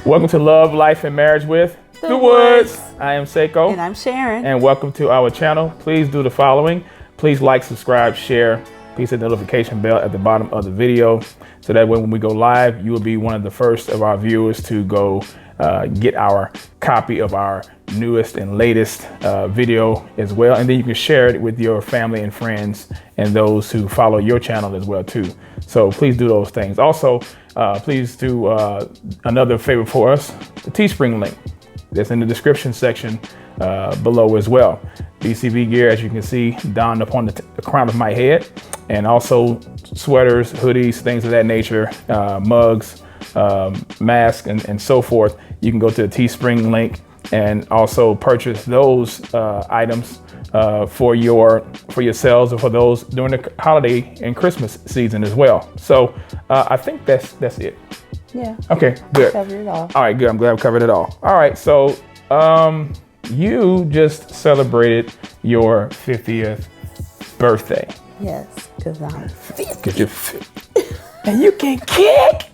Welcome to Love, Life, and Marriage with The Woods. I am Saiko. And I'm Sharon. And welcome to our channel. Please do the following. Please like, subscribe, share. Please hit the notification bell at the bottom of the video so that when we go live, you will be one of the first of our viewers to go get our copy of our newest and latest video as well. And then you can share it with your family and friends and those who follow your channel as well too. So please do those things. Also, please do another favor for us, the Teespring link that's in the description section below as well. BCB gear, as you can see, donned upon the crown of my head, and also sweaters, hoodies, things of that nature, mugs, masks, and so forth. You can go to the Teespring link and also purchase those items for yourselves or for those during the holiday and Christmas season as well. So I think that's it. Yeah. Okay, good. Covered it all. All right, good. I'm glad I covered it all. All right, so you just celebrated your 50th birthday. Yes, because I'm 50. And you can kick.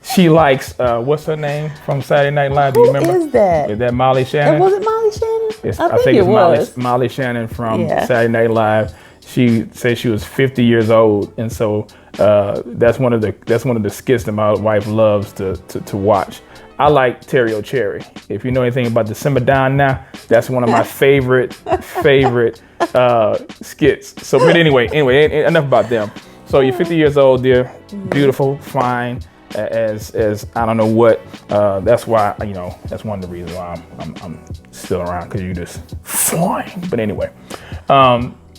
She likes, what's her name from Saturday Night Live? Do you remember? Who is that? Is that Molly Shannon? Was it Molly Shannon? I think it was Molly Shannon from Saturday Night Live. She said she was 50 years old, and so that's one of the skits that my wife loves to watch. I like Terry O'Cherry. If you know anything about the Simmer Down Now, that's one of my favorite skits. So, but anyway, enough about them. So you're 50 years old, dear, beautiful, fine. As I don't know what. That's why that's one of the reasons why I'm still around, because you're just fine. But anyway,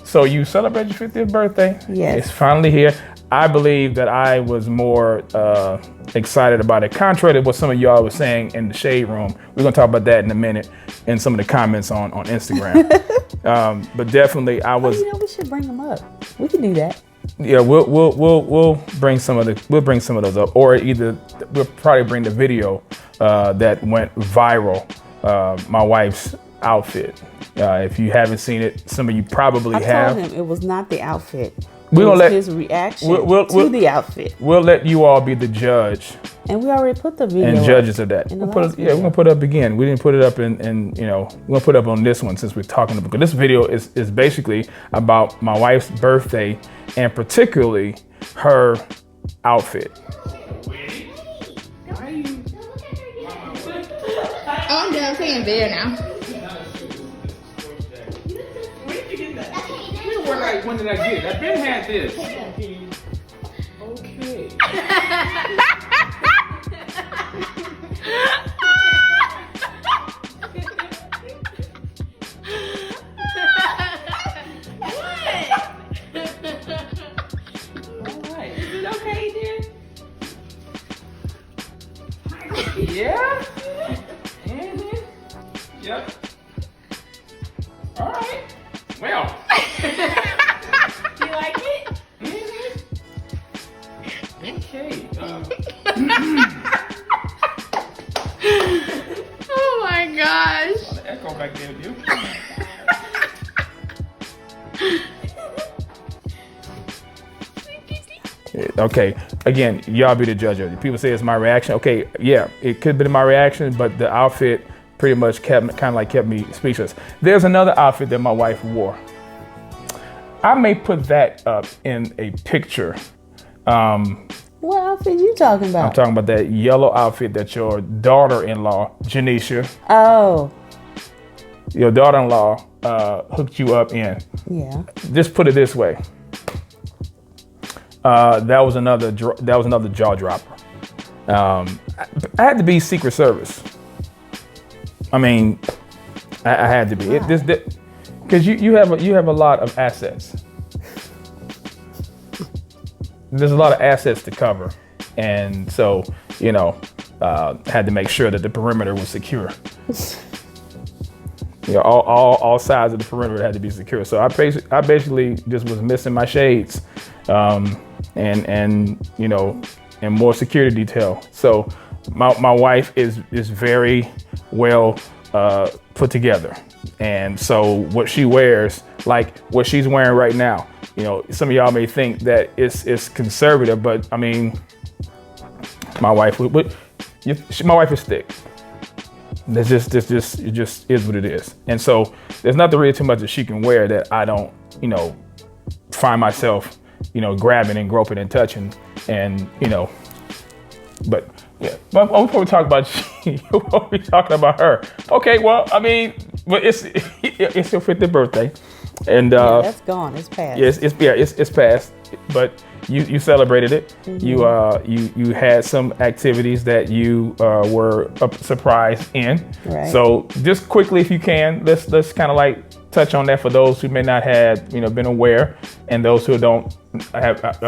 so you celebrate your 50th birthday. Yes, it's finally here. I believe that I was more excited about it, contrary to what some of y'all were saying in the shade room. We're gonna talk about that in a minute in some of the comments on Instagram. But definitely, I was. We should bring them up. We can do that. Yeah, we'll bring some of those up, or either we'll probably bring the video that went viral, my wife's outfit. If you haven't seen it, some of you probably have. I told him it was not the outfit. We're gonna let his reaction to the outfit. We'll let you all be the judge. And we already put the video and judges of that. We're gonna put it up again. We didn't put it up we're gonna put it up on this one since we're talking about. Because this video is basically about my wife's birthday and particularly her outfit. I'm done playing video now. When did I get it? I've been had this. Okay. Alright. Is it okay, dear? Yeah? Mm-hmm. Yep. Alright. Well. You like it? Okay. Oh my gosh. The echo back there with you. Okay. Again, y'all be the judge of it. People say it's my reaction. Okay. Yeah, it could have been my reaction, but the outfit pretty much kept me speechless. There's another outfit that my wife wore. I may put that up in a picture. What outfit you talking about? I'm talking about that yellow outfit that your daughter-in-law, Janisha, your daughter-in-law hooked you up in. Yeah. Just put it this way. That was another jaw dropper. I had to be Secret Service. I mean, I had to be. Because you have a lot of assets. There's a lot of assets to cover, and so had to make sure that the perimeter was secure. All sides of the perimeter had to be secure. So I basically just was missing my shades, and more security detail. So my wife is very well put together. And so what she wears, like what she's wearing right now, you know, some of y'all may think that it's conservative, but I mean, my wife would my wife is thick. It just is what it is. And so there's nothing really too much that she can wear that I don't, find myself, grabbing and groping and touching. And, but yeah, but before we talk about we'll be talking about her. Okay, well, I mean, but it's her 50th birthday. And that's gone. It's past. Yes, it's past. But you celebrated it. Mm-hmm. You had some activities that you were surprised in. Right. So just quickly, if you can, let's kind of like touch on that for those who may not have been aware, and those who are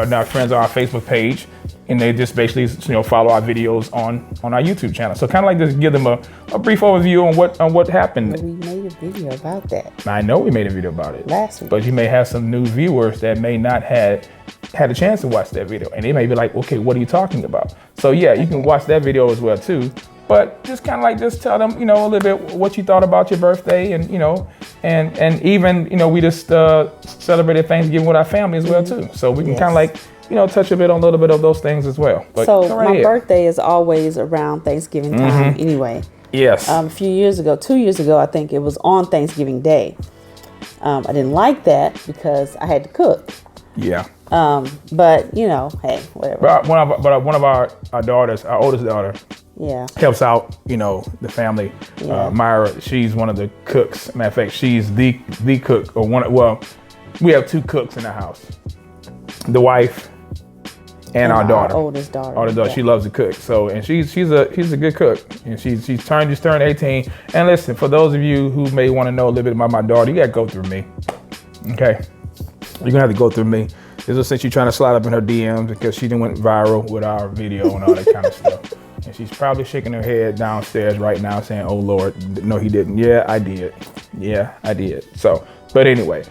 not friends on our Facebook page, and they just basically follow our videos on our YouTube channel. So kind of like just give them a brief overview on what happened. Well, we made a video about that. I know we made a video about it last week, but you may have some new viewers that may not had a chance to watch that video, and they may be like, okay, what are you talking about? So yeah, you can watch that video as well too. But just kind of like just tell them, a little bit what you thought about your birthday, and and even we just celebrated Thanksgiving with our family as well too. So we can kind of like touch a little bit of those things as well. But so my birthday is always around Thanksgiving time anyway. Yes. A few years ago, 2 years ago, I think it was on Thanksgiving Day. I didn't like that because I had to cook. Yeah. But hey, whatever. But one of our daughters, our oldest daughter, helps out, the family. Yeah. Myra, she's one of the cooks. Matter of fact, she's the cook, or well, we have two cooks in the house. The wife and our daughter. Our oldest daughter. Our daughter, she loves to cook. So, and she's a good cook, and she's just turned 18. And listen, for those of you who may want to know a little bit about my daughter, you got to go through me. Okay, you're gonna have to go through me. This is since you're trying to slide up in her DMs because she done went viral with our video and all that kind of stuff. And she's probably shaking her head downstairs right now saying, oh Lord, no he didn't. Yeah, I did. Yeah, I did. So, but anyway,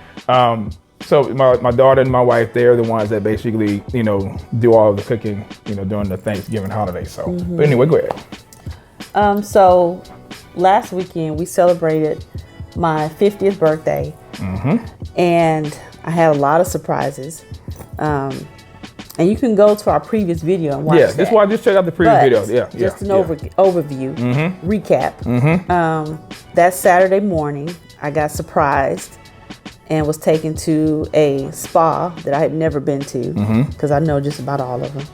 so my daughter and my wife, they're the ones that basically, do all of the cooking, during the Thanksgiving holiday. So, but anyway, go ahead. So last weekend we celebrated my 50th birthday. And I had a lot of surprises. And you can go to our previous video and watch that. That's why I just checked out the previous video. Yeah, just an overview, recap. That Saturday morning, I got surprised and was taken to a spa that I had never been to, because I know just about all of them.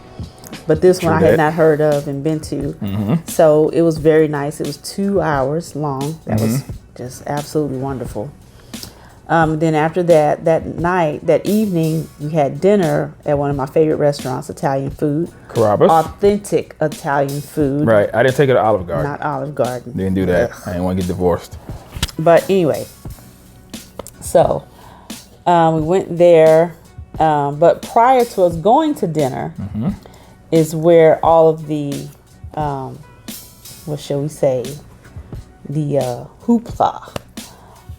But this one I had not heard of and been to. So it was very nice. It was 2 hours long. That was just absolutely wonderful. Then after that evening, we had dinner at one of my favorite restaurants, Italian food. Carrabba's. Authentic Italian food. Right. I didn't take it to Olive Garden. Not Olive Garden. Didn't do that. I didn't want to get divorced. But anyway, so we went there. But prior to us going to dinner is where all of the, what shall we say, the hoopla.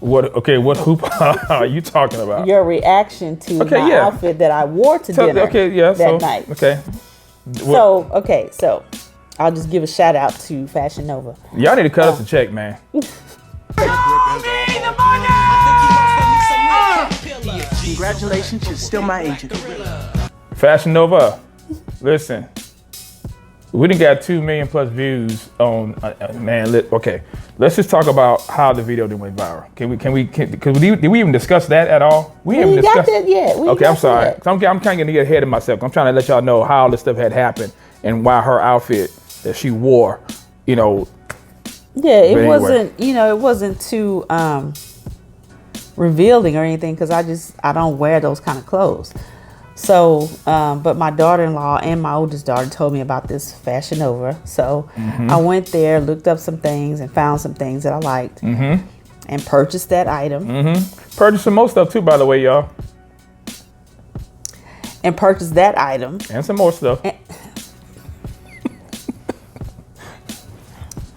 What hoopla are you talking about? Your reaction to my outfit that I wore to dinner that night. Okay. So I'll just give a shout out to Fashion Nova. Y'all need to cut us a check, man. Congratulations, you're still my agent. Fashion Nova, listen. We done got 2 million plus views on okay. Let's just talk about how the video went viral. Did we even discuss that at all? We haven't discussed that yet. Okay, I'm sorry. I'm kind of getting ahead of myself. I'm trying to let y'all know how this stuff had happened and why her outfit that she wore, Yeah, it wasn't, it wasn't too revealing or anything, because I don't wear those kind of clothes. So, but my daughter-in-law and my oldest daughter told me about this Fashion Nova. So I went there, looked up some things, and found some things that I liked, and purchased that item. Purchased some more stuff too, by the way, y'all. And purchased that item. And some more stuff.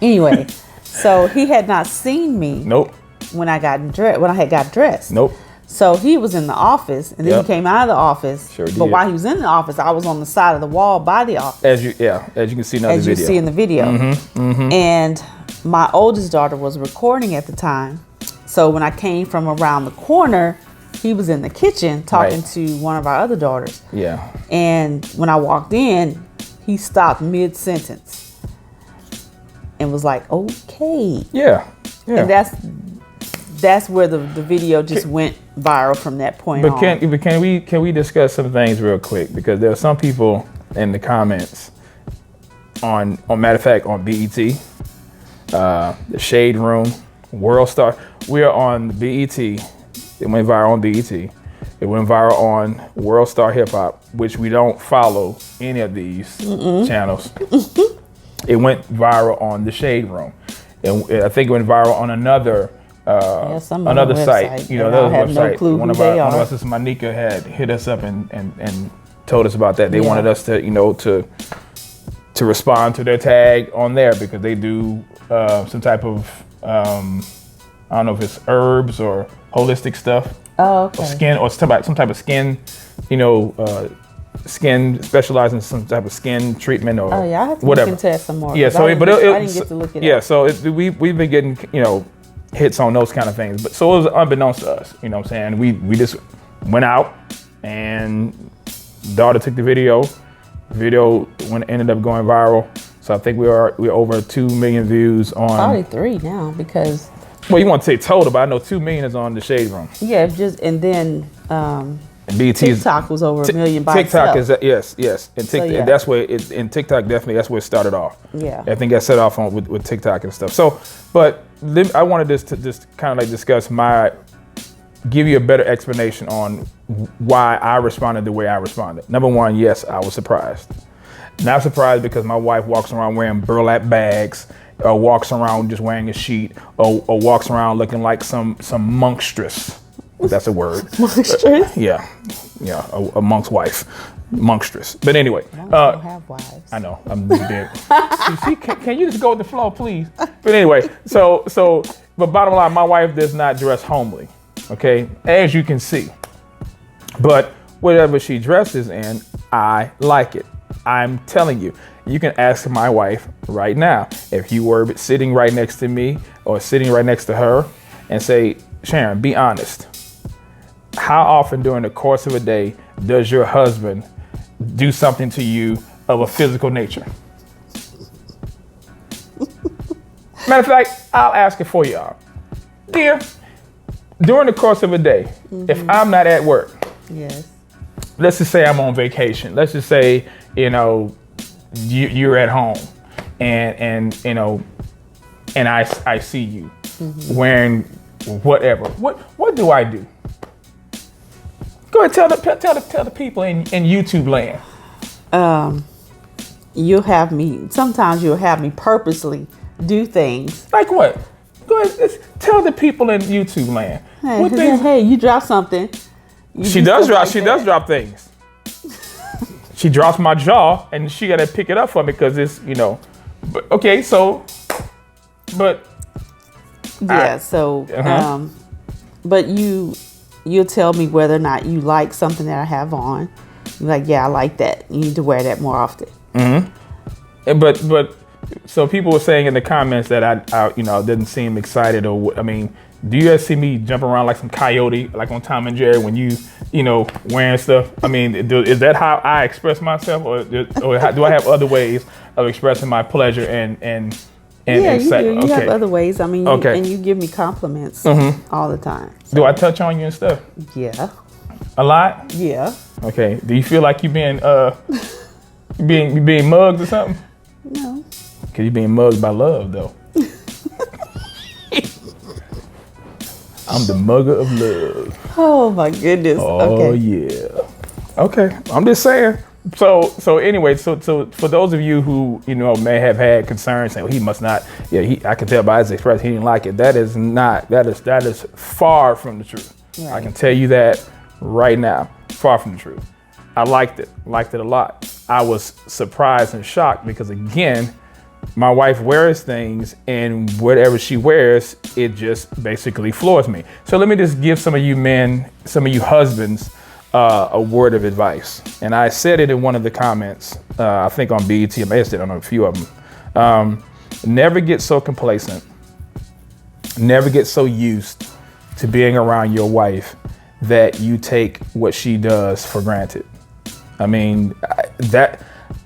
Anyway, so he had not seen me. Nope. When I had got dressed. Nope. So he was in the office, and then he came out of the office. Sure did. But while he was in the office, I was on the side of the wall by the office. As you can see in the video. And my oldest daughter was recording at the time. So when I came from around the corner, he was in the kitchen talking to one of our other daughters. Yeah. And when I walked in, he stopped mid-sentence. and was like, okay. Yeah. And that's where the video just went viral from that point on. Can we discuss some things real quick? Because there are some people in the comments on matter of fact, on BET, the Shade Room, World Star. We are on BET. It went viral on BET. It went viral on World Star Hip Hop, which we don't follow any of these channels. It went viral on the Shade Room, and I think it went viral on another site. You know, another website. No clue one of our sisters, Monica, had hit us up and told us about that. They wanted us to, you know, to respond to their tag on there because they do some type of I don't know if it's herbs or holistic stuff. Oh, okay. Or skin or some type of skin, you know, skin specializing in some type of skin treatment or I have to whatever. look into that some more. Yeah, so I didn't get to look at it. Yeah, so we've been getting, you know, hits on those kind of things, but so it was unbeknownst to us. You know what I'm saying? We just went out and daughter took the video. Video ended up going viral. So I think we're over 2 million views on. Probably 3 now because. Well, you want to say total, but I know 2 million is on the Shade Room. Yeah, and then TikTok was over 1 million by TikTok itself. is yes, and TikTok that's where it. And TikTok definitely that's where it started off. Yeah, I think that set off on with TikTok and stuff. So, but I wanted this to just kind of like discuss give you a better explanation on why I responded the way I responded. Number one, yes, I was surprised. Not surprised because my wife walks around wearing burlap bags, or walks around just wearing a sheet, or walks around looking like some monstrous. If that's a word. Monstrous? Yeah, a monk's wife, monstrous. But anyway, monks don't have wives. I know. I'm dead. See, can you just go with the flow, please? But anyway, but bottom line, my wife does not dress homely. Okay, as you can see. But whatever she dresses in, I like it. I'm telling you. You can ask my wife right now if you were sitting right next to me or sitting right next to her and say, Sharon, be honest. How often during the course of a day does your husband do something to you of a physical nature? Matter of fact, I'll ask it for y'all. Dear, during the course of a day, if I'm not at work, yes. Let's just say I'm on vacation. Let's just say, you know, you're at home and you know, and I see you wearing whatever. What do I do? Go ahead, tell the people in YouTube land. Sometimes you'll have me purposely do things. Like what? Go ahead, tell the people in YouTube land. Hey, you drop something. She does drop things. She drops my jaw and she gotta pick it up for me because it's, you know, but okay, so but yeah, but you'll tell me whether or not you like something that I have on. You're like, yeah, I like that. You need to wear that more often. But so people were saying in the comments that I you know, didn't seem excited or I mean, do you guys see me jumping around like some coyote, like on Tom and Jerry when you know, wearing stuff? I mean, is that how I express myself, or do I have other ways of expressing my pleasure and yeah, you do. Okay. You have other ways. I mean, and you give me compliments all the time. So. Do I touch on you and stuff? Yeah. A lot? Yeah. Okay. Do you feel like you being mugged or something? No. Cause you're being mugged by love, though. I'm the mugger of love. Oh my goodness. Oh yeah. Okay. I'm just saying. So anyway, so for those of you who, you know, may have had concerns saying, well, he must not, I can tell by his expression he didn't like it. That is far from the truth. Right. I can tell you that right now. Far from the truth. I liked it a lot. I was surprised and shocked because again, my wife wears things and whatever she wears, it just basically floors me. So let me just give some of you men, some of you husbands, a word of advice. And I said it in one of the comments, I think on BET, I may have said it on a few of them. Never get so complacent. Never get so used to being around your wife that you take what she does for granted. I mean,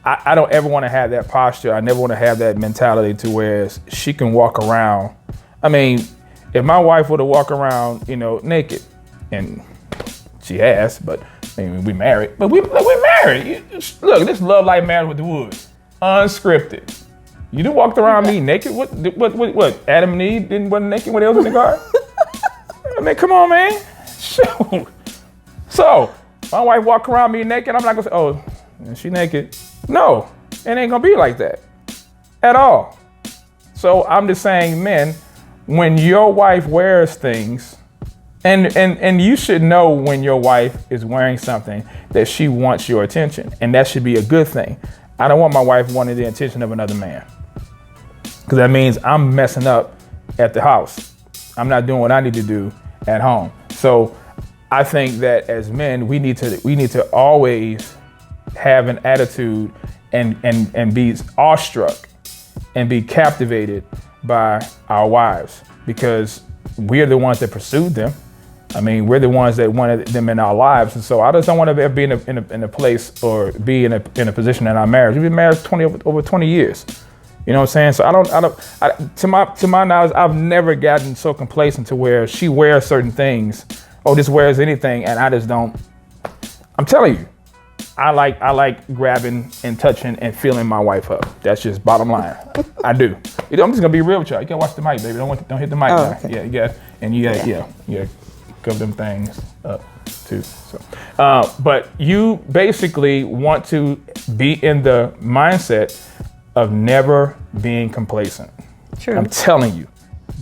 I don't ever want to have that posture. I never want to have that mentality to where she can walk around. I mean, if my wife were to walk around, naked, and she has, but I mean, we married. But we're married. Look, this Love Like Marriage with the Woods, unscripted. You done walked around me naked? What? Adam and Eve wasn't naked when they was in the garden? I mean, come on, man. Shoot. So, my wife walk around me naked, I'm not gonna say, oh, she naked. No, it ain't gonna be like that at all. So I'm just saying, men, when your wife wears things, and you should know when your wife is wearing something that she wants your attention, and that should be a good thing. I don't want my wife wanting the attention of another man, because that means I'm messing up at the house. I'm not doing what I need to do at home. So I think that as men, we need to always have an attitude and be awestruck and be captivated by our wives, because we're the ones that pursued them. I mean, we're the ones that wanted them in our lives. And so I just don't want to ever be in a place or be in a position in our marriage. We've been married over 20 years. You know what I'm saying? So to my knowledge, I've never gotten so complacent to where she wears certain things, or just wears anything, and I just don't. I'm telling you, I like grabbing and touching and feeling my wife up. That's just bottom line. I do. I'm just gonna be real with y'all. You gotta watch the mic, baby. Don't hit the mic. Oh, okay. Yeah, you got, and you got cover them things up too. So, but you basically want to be in the mindset of never being complacent. True. I'm telling you,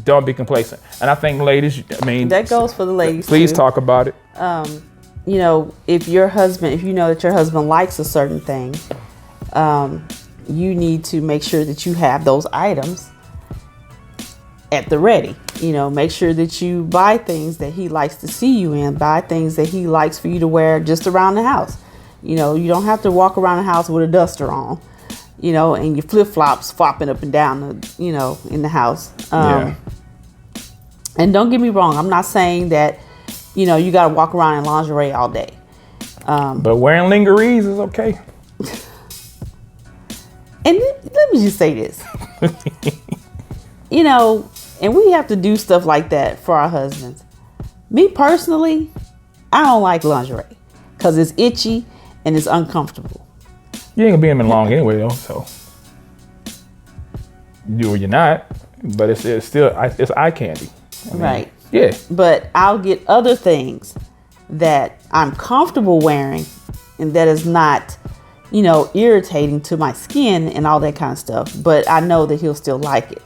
don't be complacent. And I think, ladies, that goes for the ladies. Please too. talk about it. If you know that your husband likes a certain thing, you need to make sure that you have those items at the ready. Make sure that you buy things that he likes to see you in, buy things that he likes for you to wear just around the house. You don't have to walk around the house with a duster on, and your flip-flops flopping up and down, in the house. And don't get me wrong, I'm not saying that, you got to walk around in lingerie all day. But wearing lingeries is okay. And let me just say this. And we have to do stuff like that for our husbands. Me personally, I don't like lingerie because it's itchy and it's uncomfortable. You ain't gonna be in them long anyway, though. So you're not, but it's still eye candy. Right. Yeah. But I'll get other things that I'm comfortable wearing and that is not, irritating to my skin and all that kind of stuff. But I know that he'll still like it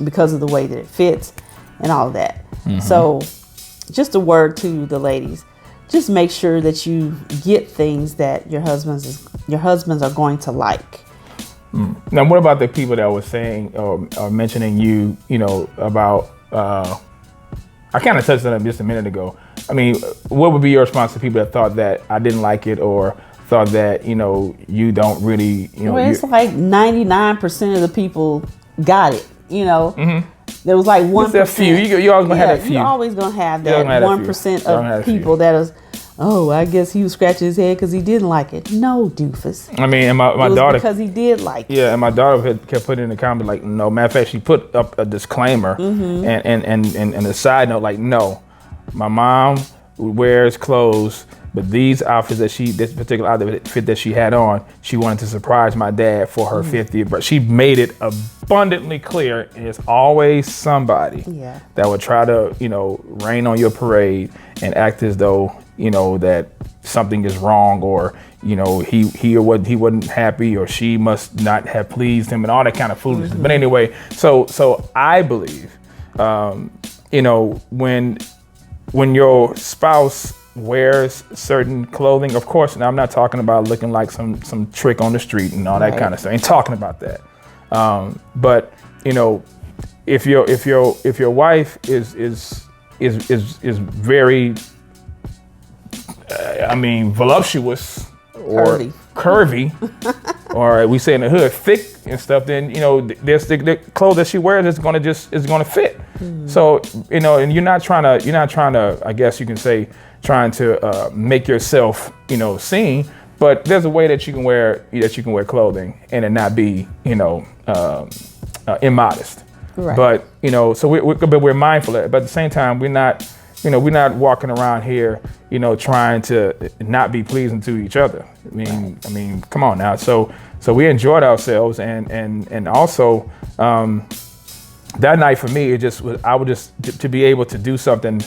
because of the way that it fits and all of that. Mm-hmm. So just a word to the ladies. Just make sure that you get things that your husbands are going to like. Now, what about the people that were saying or mentioning you, about, I kind of touched on it just a minute ago. I mean, what would be your response to people that thought that I didn't like it or thought that, you don't really, Well, it's like 99% of the people got it, Mm-hmm. There was like 1%. There's a few. You always gonna have that few. You're always gonna have that 1% of people that is, oh, I guess he was scratching his head because he didn't like it. No, doofus. I mean, and my it was daughter, because he did like it. Yeah, and my daughter kept putting in the comment like, no. Matter of fact, she put up a disclaimer and a side note like, no, my mom wears clothes, but these outfits this particular outfit that she had on, she wanted to surprise my dad for her 50th. But she made it abundantly clear, it's always somebody that would try to, rain on your parade and act as though, that something is wrong, or, he wasn't happy, or she must not have pleased him, and all that kind of foolishness. Mm-hmm. But anyway, so I believe, when your spouse wears certain clothing, of course, and I'm not talking about looking like some trick on the street and all that kind of stuff. I ain't talking about that. But if your wife is very, voluptuous or curvy, or we say in the hood, thick and stuff, then there's the clothes that she wears is gonna fit. So and you're not trying to, I guess you can say, trying to make yourself seen, But there's a way that you can wear clothing and it not be, immodest. Right. But so we're mindful of it. But at the same time, we're not walking around here, trying to not be pleasing to each other. I mean, come on now. So we enjoyed ourselves, and also that night for me, I would just to be able to do something,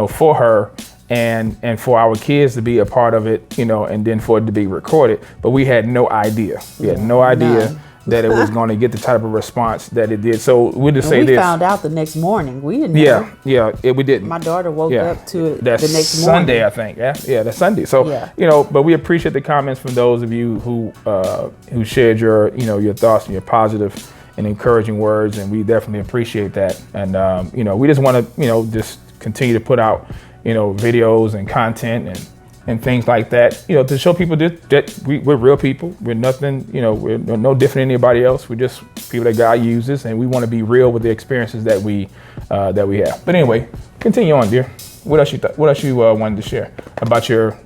for her. And for our kids to be a part of it, and then for it to be recorded. But we had no idea. We had no idea that it was going to get the type of response that it did. So we'll just say we this. We found out the next morning. We didn't know. We didn't. My daughter woke up to it that the next Sunday, morning. I think. Yeah, that's Sunday. So, but we appreciate the comments from those of you who shared your thoughts and your positive and encouraging words. And we definitely appreciate that. And, we just want to, just continue to put out, videos and content and things like that, to show people that we're real people. We're nothing, we're no different than anybody else. We're just people that God uses, and we want to be real with the experiences that we have. But anyway, continue on, dear. What else you wanted to share about your,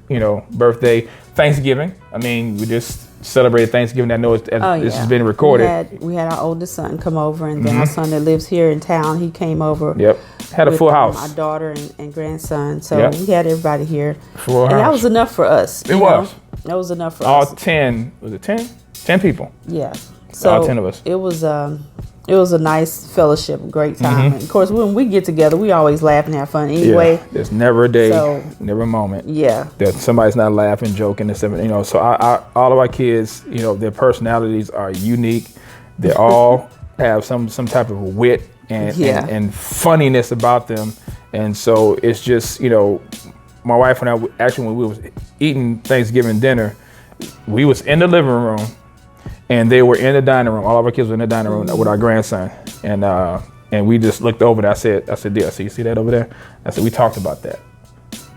birthday, Thanksgiving? I mean, we just celebrated Thanksgiving. I know this has been recorded. We had our oldest son come over, and then our son that lives here in town, he came over. Yep. Had a full house. My daughter and grandson. So we had everybody here. Full house. And that was enough for us. It was. That was enough for all us. All 10, was it 10? 10 people. Yeah. So all 10 of us. It was a nice fellowship, great time. And of course, when we get together, we always laugh and have fun anyway. Yeah, there's never a day, never a moment. Yeah. That somebody's not laughing, joking, and stuff. So all of our kids, their personalities are unique. They all have some type of wit and funniness about them. And so it's just, my wife and I, actually, when we was eating Thanksgiving dinner, we was in the living room. And they were in the dining room. All of our kids were in the dining room with our grandson. And we just looked over there. I said, dear, so you see that over there? I said, we talked about that.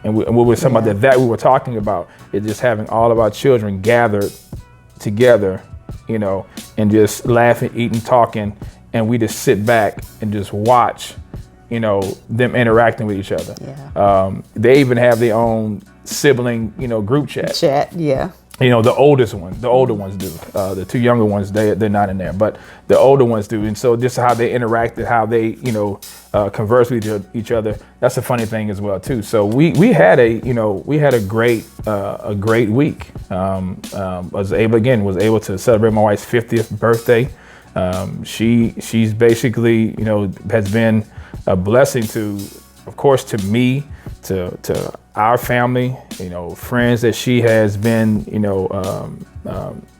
And we were talking about that we were talking about is just having all of our children gathered together, and just laughing, eating, talking. And we just sit back and just watch, them interacting with each other. Yeah. They even have their own sibling, group chat. The older ones do. The two younger ones, they're not in there, but the older ones do. And so just how they interacted, how they, converse with each other. That's a funny thing as well too. So we had a great week. Was able to celebrate my wife's 50th birthday. She's basically, has been a blessing to, of course, to me, to our family, friends that she has been,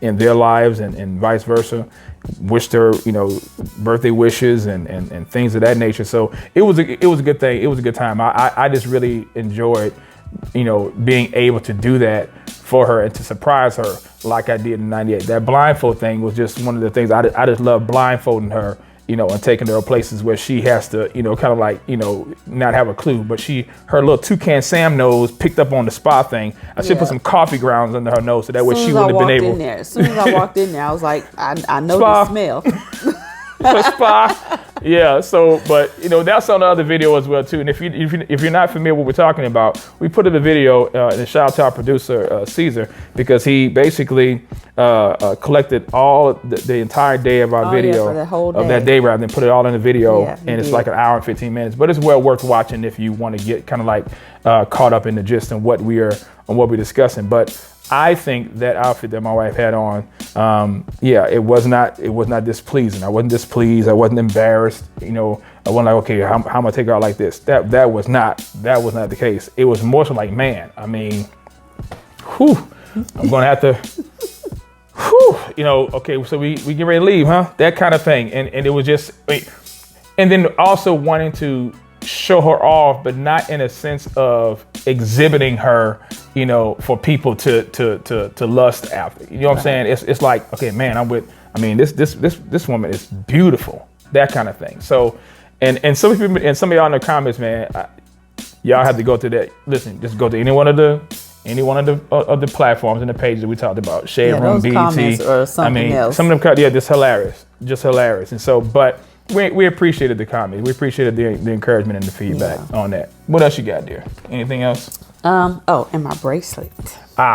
in their lives and vice versa. Wished her, birthday wishes and things of that nature. So it was a good thing. It was a good time. I just really enjoyed, being able to do that for her and to surprise her like I did in '98. That blindfold thing was just one of the things I just love, blindfolding her. And taking her places where she has to, kind of like, not have a clue, but her little toucan Sam nose picked up on the spa thing. I should put some coffee grounds under her nose so that way she wouldn't have been able. As soon as I walked in there, I was like, I know the smell. Spa. Yeah. So, but that's on the other video as well too. And if you're not familiar with what we're talking about, we put in the video and shout out to our producer Caesar, because he basically collected all the entire day of our video for the whole day. Of that day rather than put it all in the video. Yeah, and it's like an hour and 15 minutes, but it's well worth watching if you want to get kind of like caught up in the gist and what we're discussing. But I think that outfit that my wife had on, it was not displeasing. I wasn't displeased. I wasn't embarrassed. I wasn't like, okay, how am I gonna take her out like this? That was not the case. It was more so like, man, I mean, I'm gonna have to, okay, so we get ready to leave, huh? That kind of thing. And it was just, and then also wanting to show her off, but not in a sense of exhibiting her, for people to lust after. You know what I'm saying? It's like, okay, man, this woman is beautiful. That kind of thing. So, and some people, and some of y'all in the comments, man, y'all have to go to that. Listen, just go to any one of the platforms and the pages that we talked about. Shade Room, BET. Or something else. Some of them, just hilarious. And so, but we appreciated the comments. We appreciated the encouragement and the feedback on that. What else you got, dear? Anything else? And my bracelet.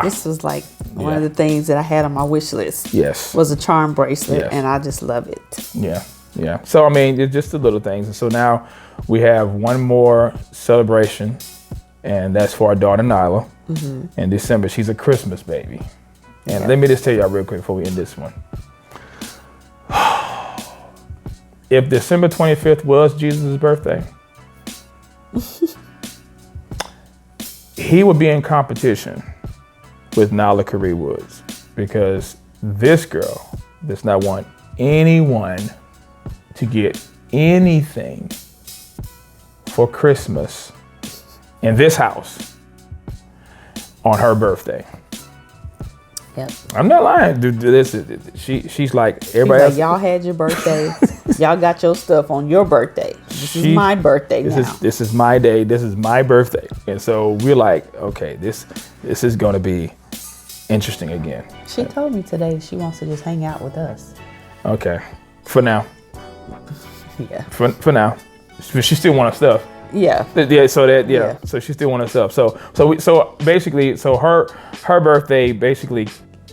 This was like One of the things that I had on my wish list was a charm bracelet, and I just love it. Yeah. So, I mean, it's just the little things. And so now we have one more celebration, and that's for our daughter, Nyla. In December. She's a Christmas baby. And let me just tell y'all real quick before we end this one. If December 25th was Jesus' birthday, he would be in competition with Nyla Career Woods, because this girl does not want anyone to get anything for Christmas in this house on her birthday. Yep. I'm not lying, dude. She's like everybody else. Y'all had your birthday. Y'all got your stuff on your birthday. This is my birthday now. This is my day. This is my birthday. And so we're like, okay, this is going to be interesting again. She told me today she wants to just hang out with us. Okay, for now. Yeah. For now, she still wants stuff. Yeah. So she still wants stuff. So basically, her birthday basically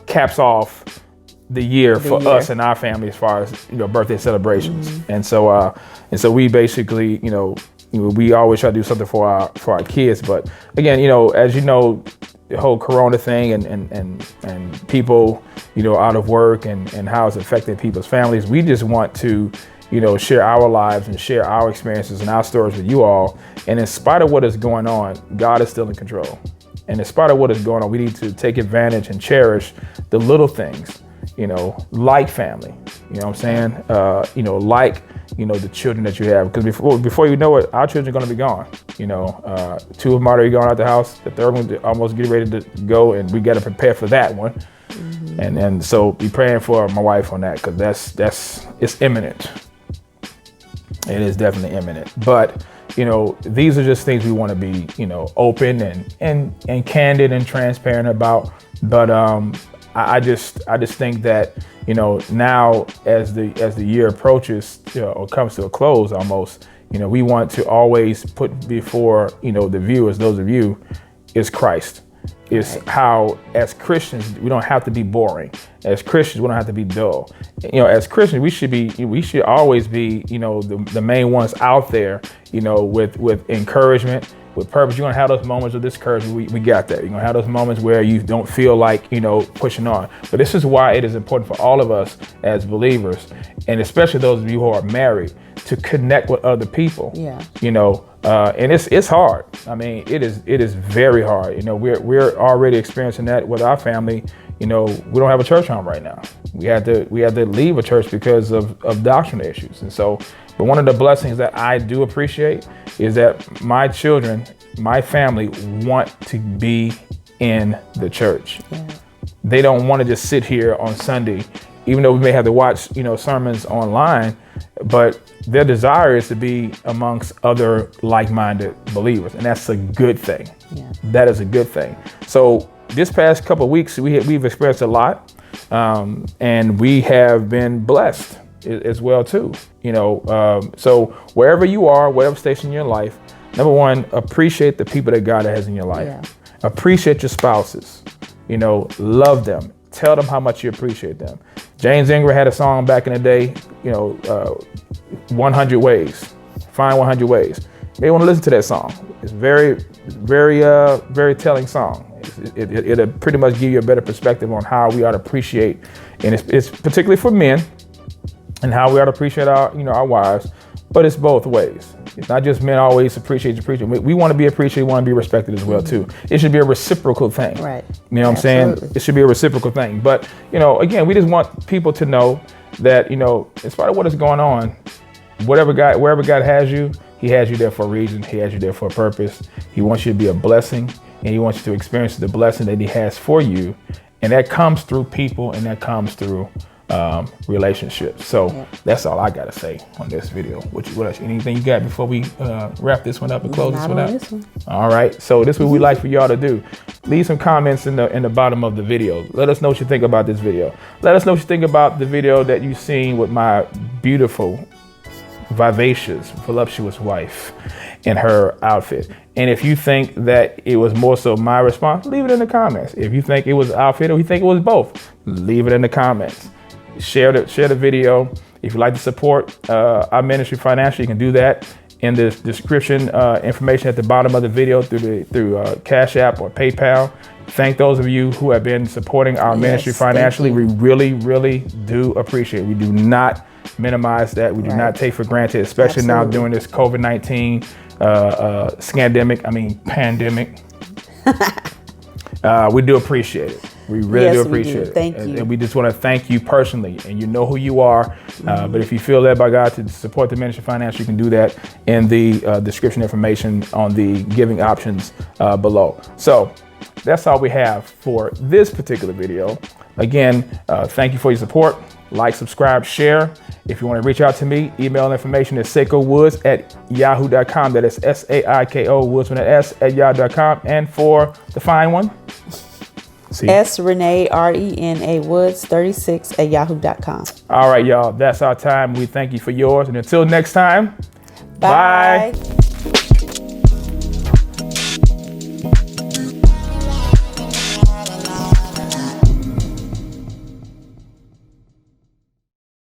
caps off the year for us and our family as far as birthday celebrations. And so we basically we always try to do something for our kids. But again, as you know, the whole Corona thing and people out of work and how it's affecting people's families. We just want to share our lives and share our experiences and our stories with you all. And in spite of what is going on, God is still in control. And in spite of what is going on, we need to take advantage and cherish the little things, like family, you know what I'm saying? Like, the children that you have. Because before you know it, our children are going to be gone. 2 of them already gone out the house. The third one almost getting ready to go, and we got to prepare for that one. And so be praying for my wife on that, because it's imminent. It is definitely imminent. But, these are just things we want to be, open and candid and transparent about. But I just think that, now as the year approaches, or comes to a close almost, we want to always put before, the viewers, those of you, is Christ. Is how, as Christians, we don't have to be boring. As Christians, we don't have to be dull. As Christians, we should always be, the main ones out there, with encouragement, with purpose. You're gonna have those moments of discouragement. We got that. You're gonna have those moments where you don't feel like, pushing on. But this is why it is important for all of us as believers, and especially those of you who are married, to connect with other people. Yeah. And it's hard. I mean, it is very hard. We're already experiencing that with our family. We don't have a church home right now. We had to leave a church because of doctrinal issues. And so, but one of the blessings that I do appreciate is that my children, my family, want to be in the church. Yeah. They don't want to just sit here on Sunday, even though we may have to watch, sermons online, but their desire is to be amongst other like-minded believers. And that's a good thing. Yeah. That is a good thing. So this past couple of weeks, we've experienced a lot, and we have been blessed as well too. So wherever you are, whatever station in your life, number one, appreciate the people that God has in your life. Yeah. Appreciate your spouses. Love them. Tell them how much you appreciate them. James Ingram had a song back in the day, 100 Ways. Find 100 Ways. You may want to listen to that song. It's very, very, very telling song. It'll pretty much give you a better perspective on how we ought to appreciate, and it's particularly for men, and how we ought to appreciate our wives. But it's both ways. It's not just men always appreciate. We want to be appreciated, we want to be respected as well too. It should be a reciprocal thing. Right. You know what I'm saying? It should be a reciprocal thing. But, again, we just want people to know that, in spite of what is going on, wherever God has you, he has you there for a reason. He has you there for a purpose. He wants you to be a blessing, and he wants you to experience the blessing that he has for you. And that comes through people, and that comes through relationships. So that's all I gotta say on this video. What else? Anything you got before we wrap this one up and close this one out? All right. So this is what we like for y'all to do. Leave some comments in the bottom of the video. Let us know what you think about this video. Let us know what you think about the video that you've seen with my beautiful vivacious, voluptuous wife in her outfit. And if you think that it was more so my response, leave it in the comments. If you think it was outfit or you think it was both, leave it in the comments. Share the video. If you'd like to support our ministry financially, you can do that in the description information at the bottom of the video through Cash App or PayPal. Thank those of you who have been supporting our ministry financially. We really, really do appreciate it. We do not minimize that. We do not take for granted, especially now during this COVID-19 pandemic. We do appreciate it. We really do appreciate it. Thank you. And we just want to thank you personally, and you know who you are. But if you feel led by God to support the ministry financially, you can do that in the description information on the giving options below. So that's all we have for this particular video. Again, thank you for your support. Like, subscribe, share. If you want to reach out to me, email information at SaikoWoods@yahoo.com. That is SAIKO Woods with an S @yahoo.com. And for the fine one, Renee RENA Woods 36 @yahoo.com. All right, y'all. That's our time. We thank you for yours. And until next time, bye.